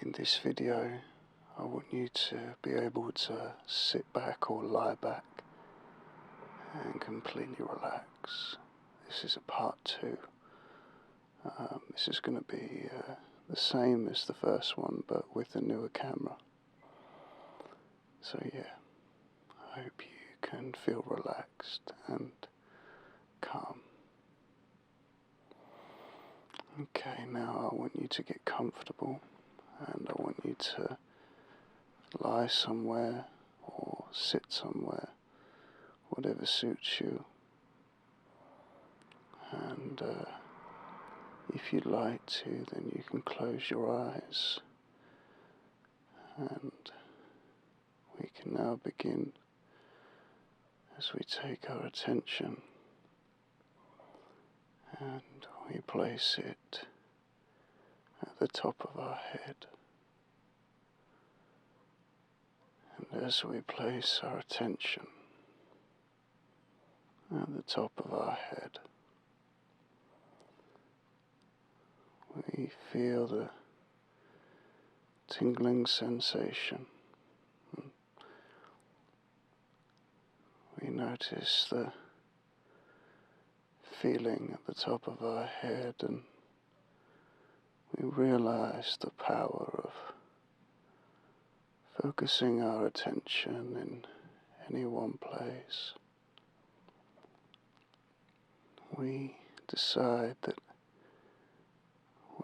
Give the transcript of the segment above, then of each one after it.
In this video, I want you to be able to sit back or lie back and completely relax. This is a part 2. This is going to be the same as the first one, but with a newer camera. So yeah, I hope you can feel relaxed and calm. Okay, now I want you to get comfortable, and I want you to lie somewhere or sit somewhere, whatever suits you. And if you'd like to, then you can close your eyes, and we can now begin as we take our attention and we place it at the top of our head. And as we place our attention at the top of our head, we feel the tingling sensation. We notice the feeling at the top of our head, and we realize the power of focusing our attention in any one place. We decide that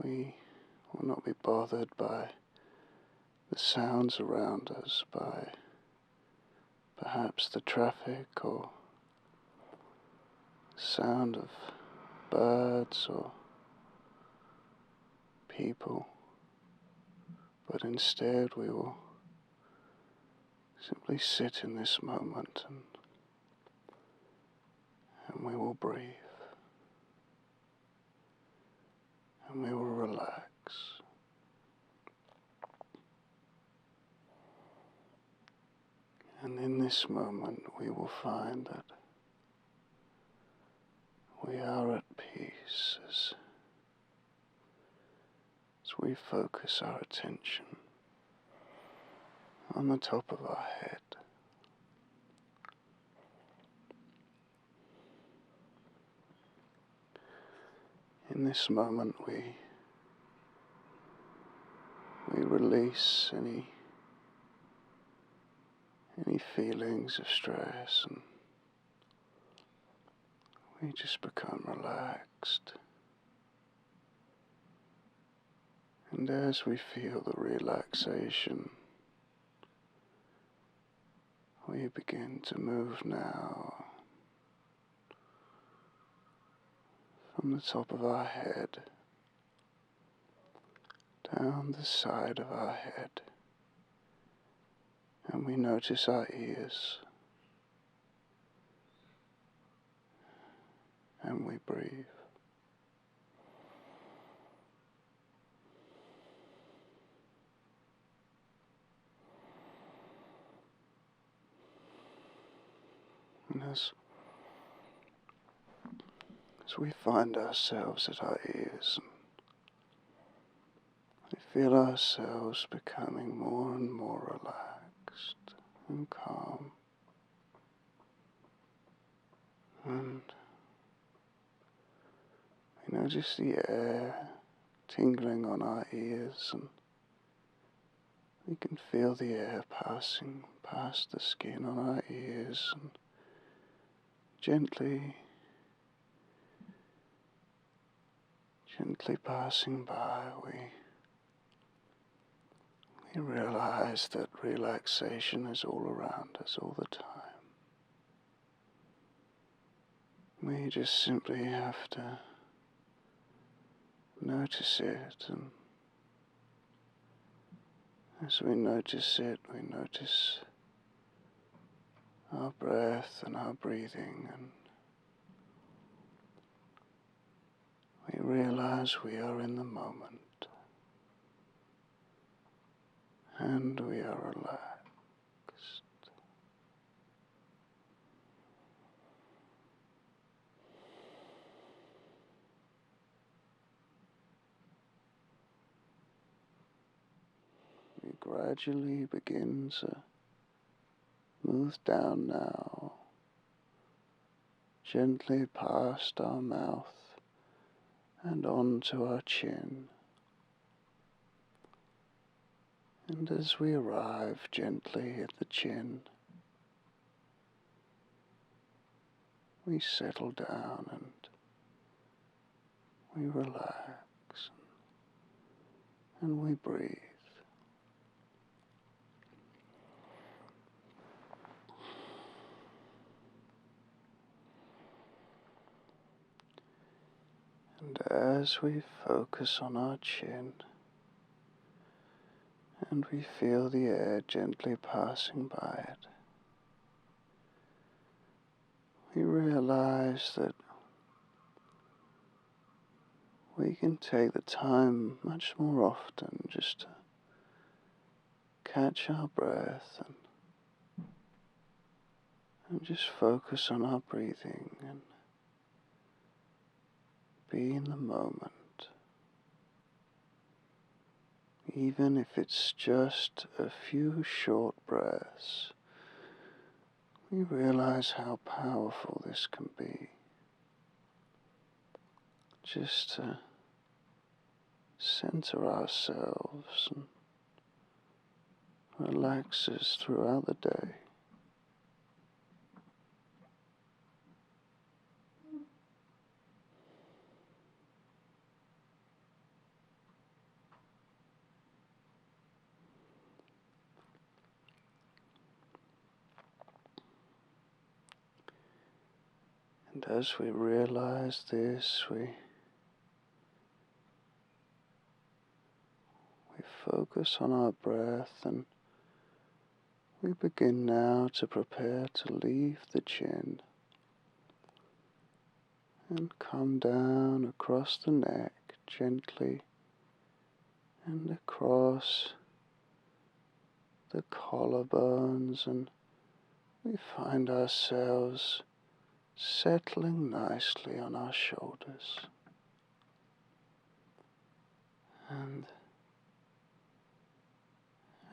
we will not be bothered by the sounds around us, by perhaps the traffic or sound of birds or people, but instead we will simply sit in this moment and we will breathe and we will relax. And in this moment we will find that we are at peace as we focus our attention on the top of our head. In this moment we release any feelings of stress, and we just become relaxed. And as we feel the relaxation, we begin to move now from the top of our head down the side of our head, and we notice our ears, and we breathe. And as we find ourselves at our ears, we feel ourselves becoming more and more relaxed and calm. And we notice the air tingling on our ears, and we can feel the air passing past the skin on our ears, and gently passing by, we realize that relaxation is all around us all the time. We just simply have to notice it, and as we notice it, we notice our breath and our breathing, and we realize we are in the moment, and we are relaxed. gradually begin to move down now, gently past our mouth and onto our chin. And as we arrive gently at the chin, we settle down and we relax and we breathe. And as we focus on our chin and we feel the air gently passing by it, we realize that we can take the time much more often just to catch our breath and just focus on our breathing and be in the moment. Even if it's just a few short breaths, we realize how powerful this can be. Just to center ourselves and relax us throughout the day. And as we realize this, we focus on our breath, and we begin now to prepare to leave the chin and come down across the neck gently and across the collarbones, and we find ourselves settling nicely on our shoulders. And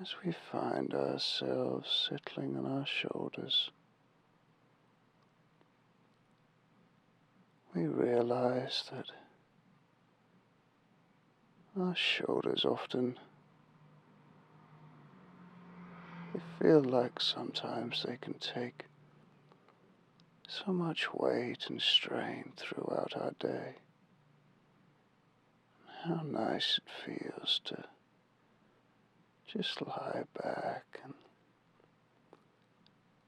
as we find ourselves settling on our shoulders, we realize that our shoulders often, they feel like sometimes they can take so much weight and strain throughout our day. How nice it feels to just lie back and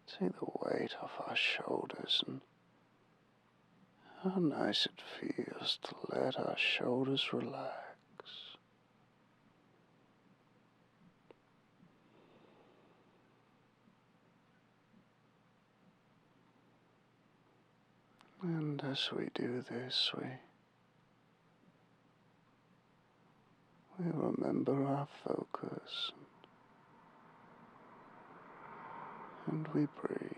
take the weight off our shoulders, and how nice it feels to let our shoulders relax. And as we do this, we remember our focus, and we breathe.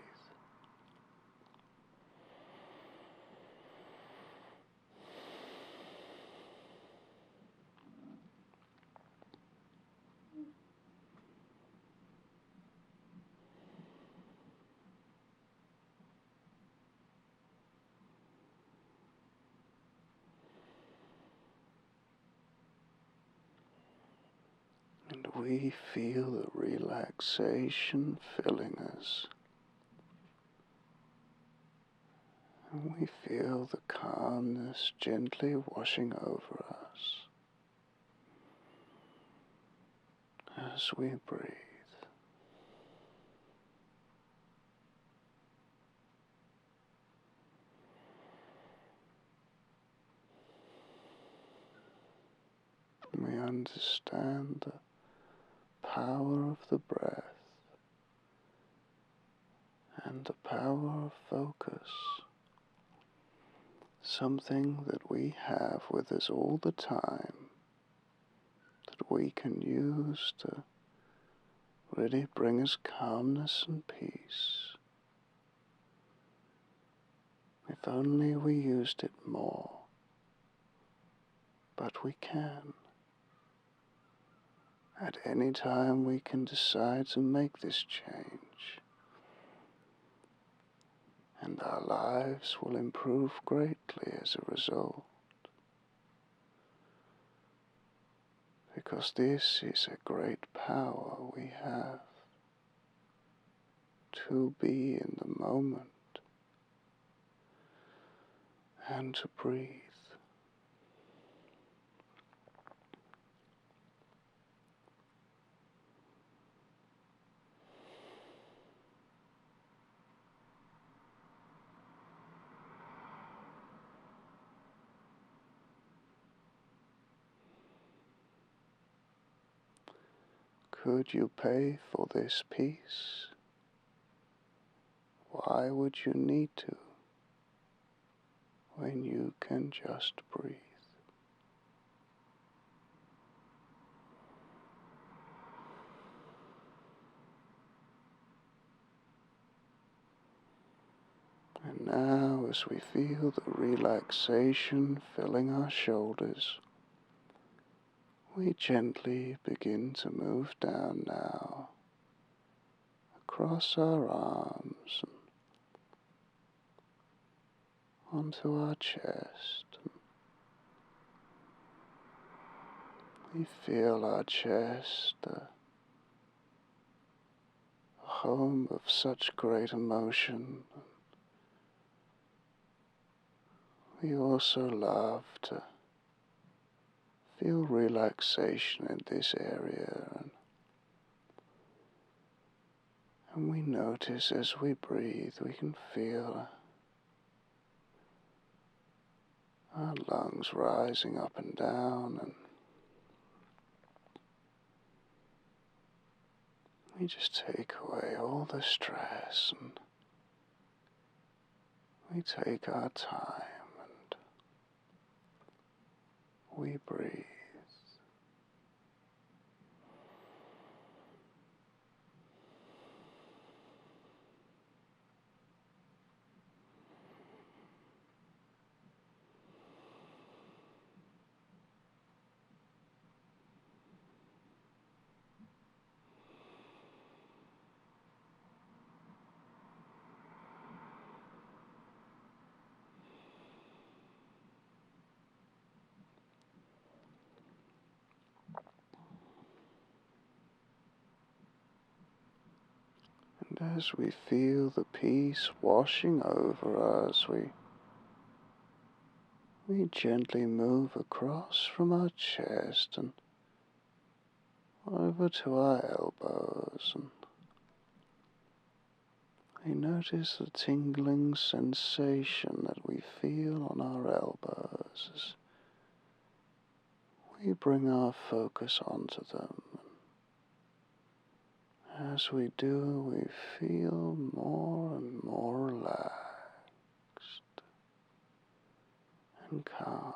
And we feel the relaxation filling us. And we feel the calmness gently washing over us as we breathe. We understand the power of the breath and the power of focus, something that we have with us all the time, that we can use to really bring us calmness and peace. If only we used it more, but we can. At any time we can decide to make this change, and our lives will improve greatly as a result. Because this is a great power we have to be in the moment and to breathe. Could you pay for this peace? Why would you need to when you can just breathe? And now, as we feel the relaxation filling our shoulders, we gently begin to move down now across our arms and onto our chest. We feel our chest, the home of such great emotion. We also love to feel relaxation in this area, and we notice as we breathe we can feel our lungs rising up and down, and we just take away all the stress, and we take our time and we breathe. And as we feel the peace washing over us, we gently move across from our chest and over to our elbows, and we notice the tingling sensation that we feel on our elbows as we bring our focus onto them. As we do, we feel more and more relaxed and calm.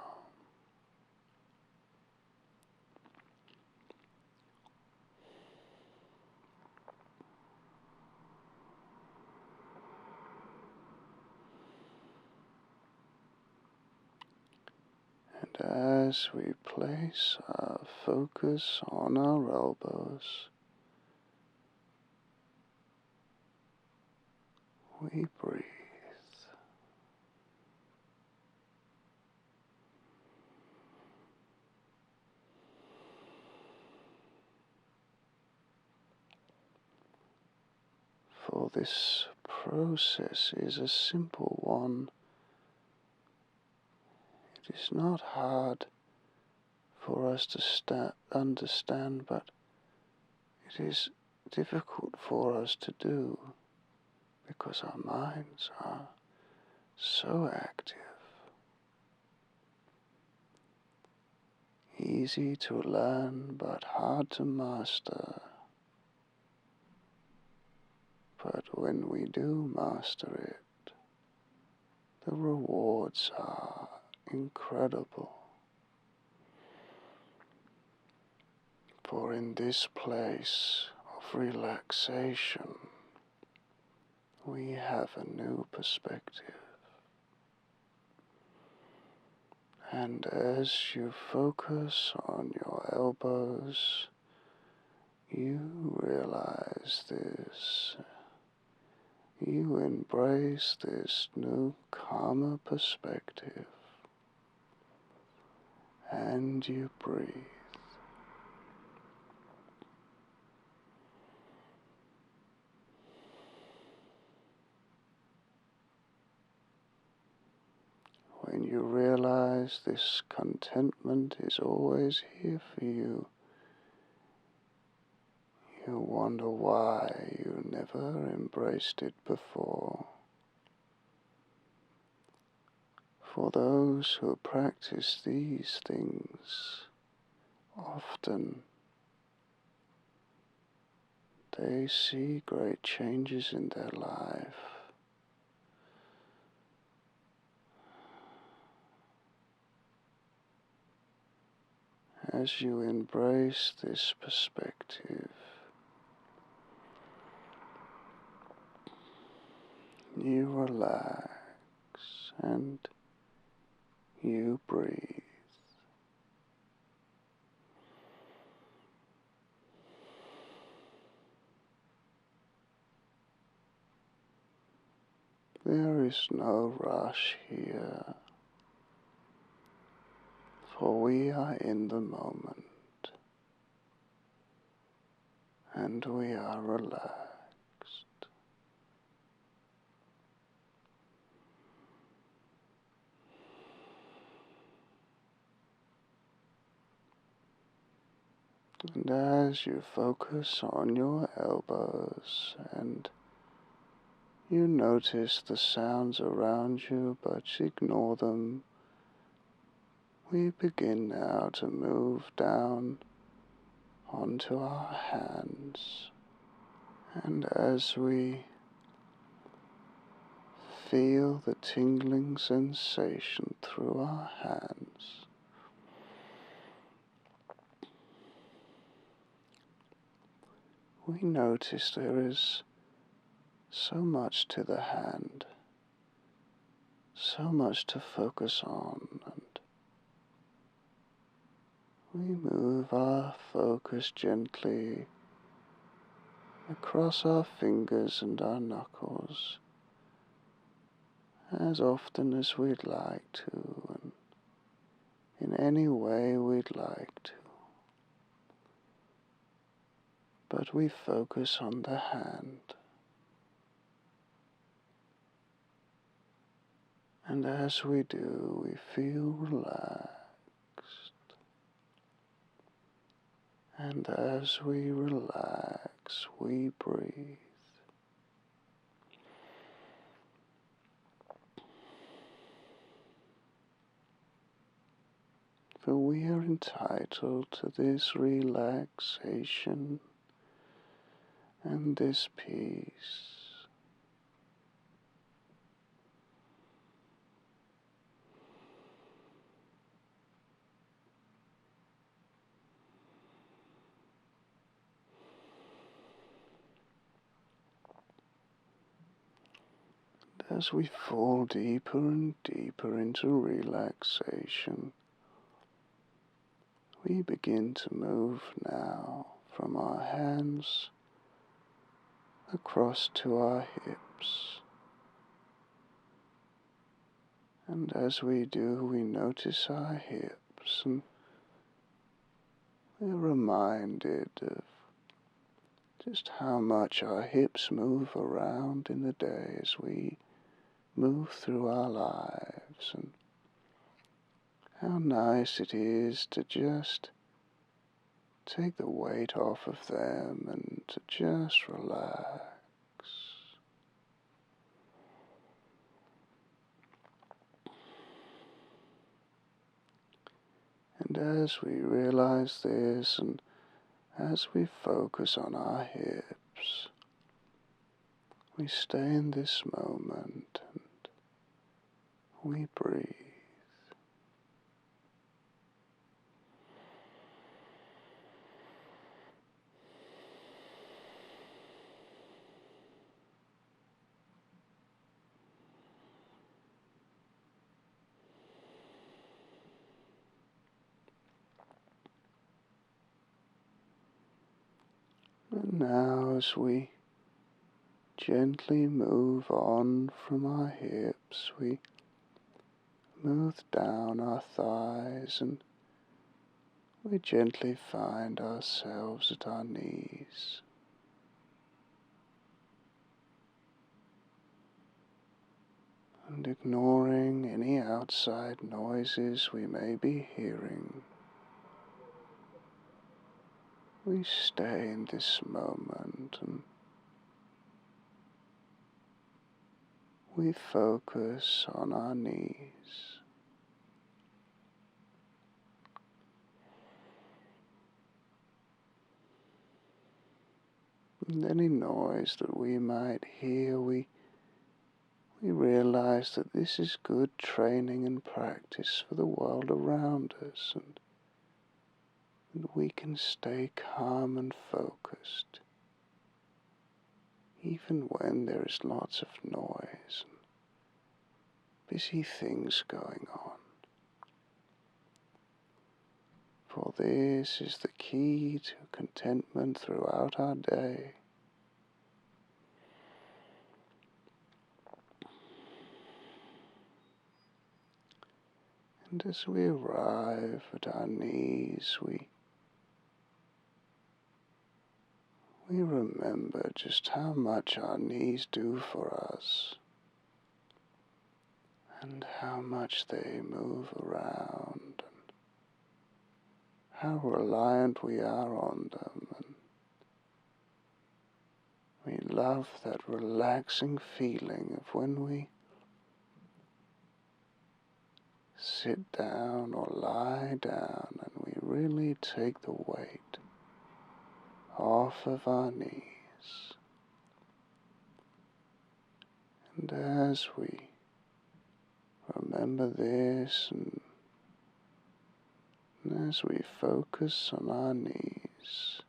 And as we place our focus on our elbows, we breathe. For this process is a simple one. It is not hard for us to understand, but it is difficult for us to do because our minds are so active. Easy to learn, but hard to master. But when we do master it, the rewards are incredible. For in this place of relaxation, we have a new perspective. And as you focus on your elbows, you realize this. You embrace this new calmer perspective and you breathe. When you realize this contentment is always here for you, you wonder why you never embraced it before. For those who practice these things, often they see great changes in their life. As you embrace this perspective, you relax and you breathe. There is no rush here, for we are in the moment and we are relaxed. And as you focus on your elbows and you notice the sounds around you but ignore them, we begin now to move down onto our hands. And as we feel the tingling sensation through our hands, we notice there is so much to the hand, so much to focus on, and we move our focus gently across our fingers and our knuckles as often as we'd like to, and in any way we'd like to. But we focus on the hand. And as we do, we feel relaxed. And as we relax, we breathe. For we are entitled to this relaxation and this peace. As we fall deeper and deeper into relaxation, we begin to move now from our hands across to our hips. And as we do, we notice our hips and we're reminded of just how much our hips move around in the day as we move through our lives, and how nice it is to just take the weight off of them and to just relax. And as we realize this, and as we focus on our hips, we stay in this moment and we breathe. And now as we gently move on from our hips, we move down our thighs and we gently find ourselves at our knees. And ignoring any outside noises we may be hearing, we stay in this moment and we focus on our knees. And any noise that we might hear, we realize that this is good training and practice for the world around us, and we can stay calm and focused even when there is lots of noise and busy things going on. For this is the key to contentment throughout our day. And as we arrive at our knees, we remember just how much our knees do for us and how much they move around and how reliant we are on them. And we love that relaxing feeling of when we sit down or lie down and we really take the weight off of our knees. And as we remember this and as we focus on our knees,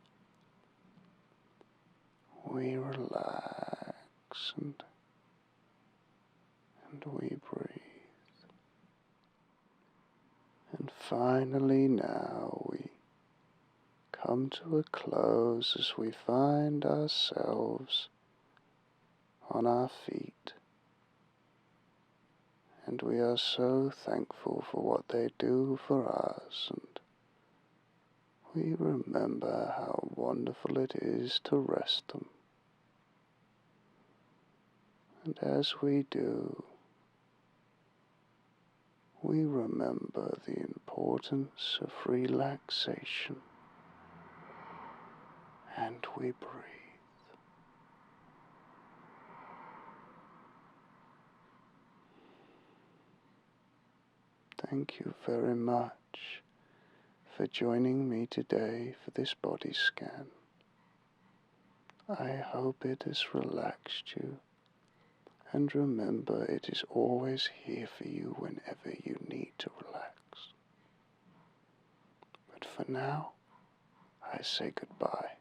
we relax and we breathe. And finally now we come to a close as we find ourselves on our feet. And we are so thankful for what they do for us, and we remember how wonderful it is to rest them. And as we do, we remember the importance of relaxation, and we breathe. Thank you very much for joining me today for this body scan. I hope it has relaxed you, and remember it is always here for you whenever you need to relax. But for now, I say goodbye.